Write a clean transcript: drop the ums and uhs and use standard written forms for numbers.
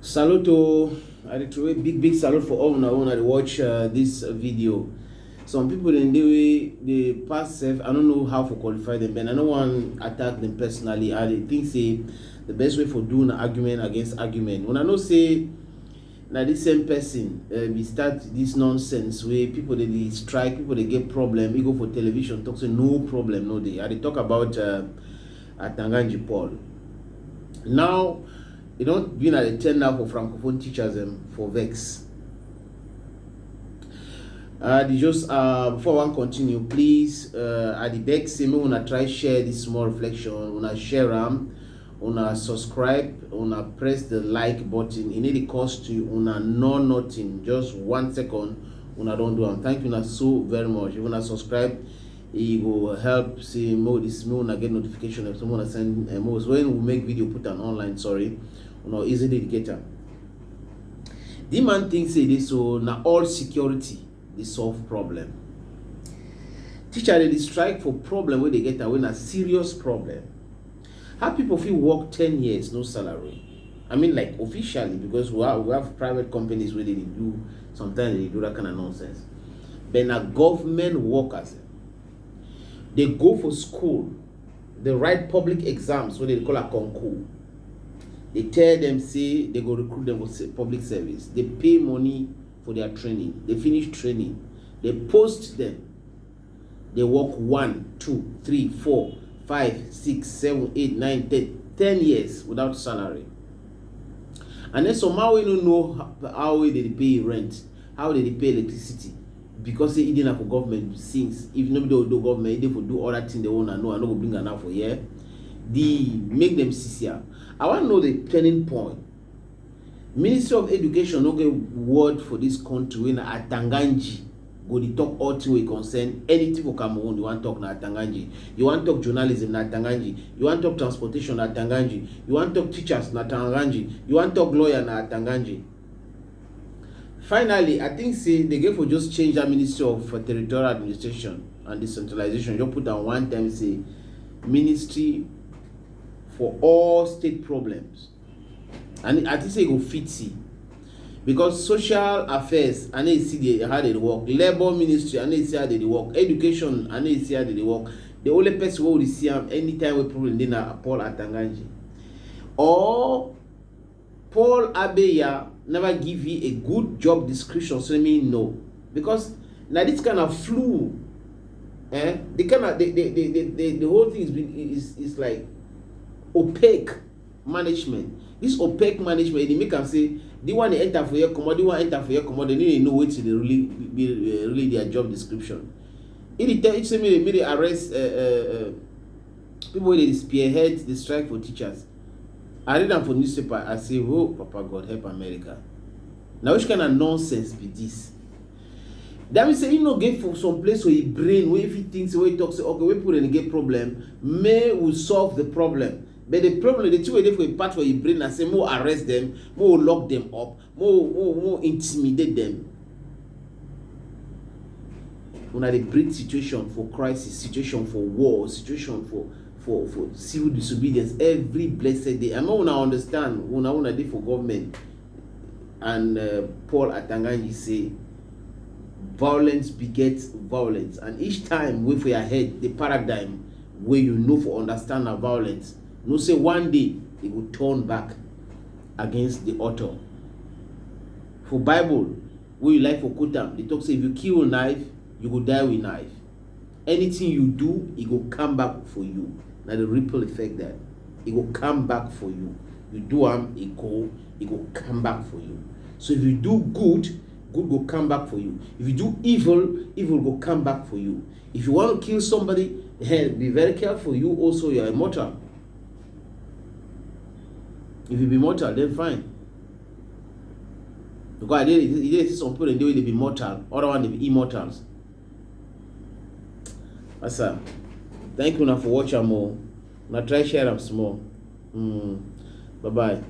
Salute to I throw a big salute for all una wanna watch this video. Some people in the way they pass self, I don't know how to qualify them, but I don't want to attack them personally. I think say the best way for doing an argument against argument. When I know say now this same person we start this nonsense where people they strike, people they get problem, we go for television, talk say no problem, no day. I they talk about Atanga Nji Paul. Now they don't been at the 10 now for francophone teachers for vex. They just before one continue, please at the back say me wanna try share this small reflection, wanna share them, wanna subscribe, wanna press the like button. It need cost to you, wanna know nothing, just 1 second, wanna don't do them. Thank you so very much. If you wanna subscribe, it will help see more this me wanna get notification if someone send more. So when we make video put an online, sorry, easily get them. The man thinks say this so now all security they solve problem. Teacher they strike for problem where they get away a serious problem. How people feel work 10 years no salary? I mean like officially, because we have private companies where they do sometimes they do that kind of nonsense. But now government workers they go for school, they write public exams what they call a concours. They tell them say they go recruit them for public service. They pay money for their training. They finish training. They post them. They work 1, 2, 3, 4, 5, 6, 7, 8, 9, 10 years without salary. And then somehow we don't know how they pay rent, how they pay electricity. Because they didn't have for government since if nobody do government, they will do other things they want to know and not go bring enough for here. They make them sincere. I want to know the turning point. Ministry of Education no get word for this country when Atanga Nji go to talk all thing we concern anything for Cameroon. You want to talk na Atanga Nji. You want to talk journalism na Atanga Nji. You want to talk transportation na Atanga Nji. You want to talk teachers na Atanga Nji. You want to talk lawyer na Atanga Nji. Finally, I think say they get for just change that Ministry of Territorial Administration and Decentralization. You put on one time say Ministry for all state problems. And I think say go fit see. Because social affairs, I need to see how they work. Labor ministry, I need to see how they work. Education, I need to see how they work. The only person who will see them anytime we problem then are Paul Atanga Nji. Or Paul Abeya never give you a good job description, so I mean no. Because now this kind of flu, the whole thing is like opaque management. This opaque management, they make them say they want to enter for your commodity, they want to enter for your commodity. They need to know what to really their job description. It's they arrest people where they spearhead the strike for teachers. I read them for newspaper. I say, oh, Papa God help America. Now which kind of nonsense be this? That means say you know get for some place where your brain where if he thinks where he talks say okay we put in a get problem may will solve the problem. But the problem, the two way for a part for your brain and say more arrest them, more lock them up, more intimidate them. When the breed situation for crisis, situation for war, situation for civil disobedience every blessed day. I'm not gonna understand when I wanna do for government. And Paul Atanga Nji say violence begets violence, and each time we for your head the paradigm where you know for understand the violence. No say one day they will turn back against the author. For Bible, where you like for Kutam, they talk say if you kill a knife, you go die with knife. Anything you do, it will come back for you. Now the ripple effect that it will come back for you. You do it will come back for you. So if you do good, good will come back for you. If you do evil, evil will come back for you. If you want to kill somebody, be very careful. You also you are immortal. If you be mortal, then fine. Because I did see some people they will be mortal, other one they be immortals. That's thank you now for watching more. Now try share them small. Bye bye.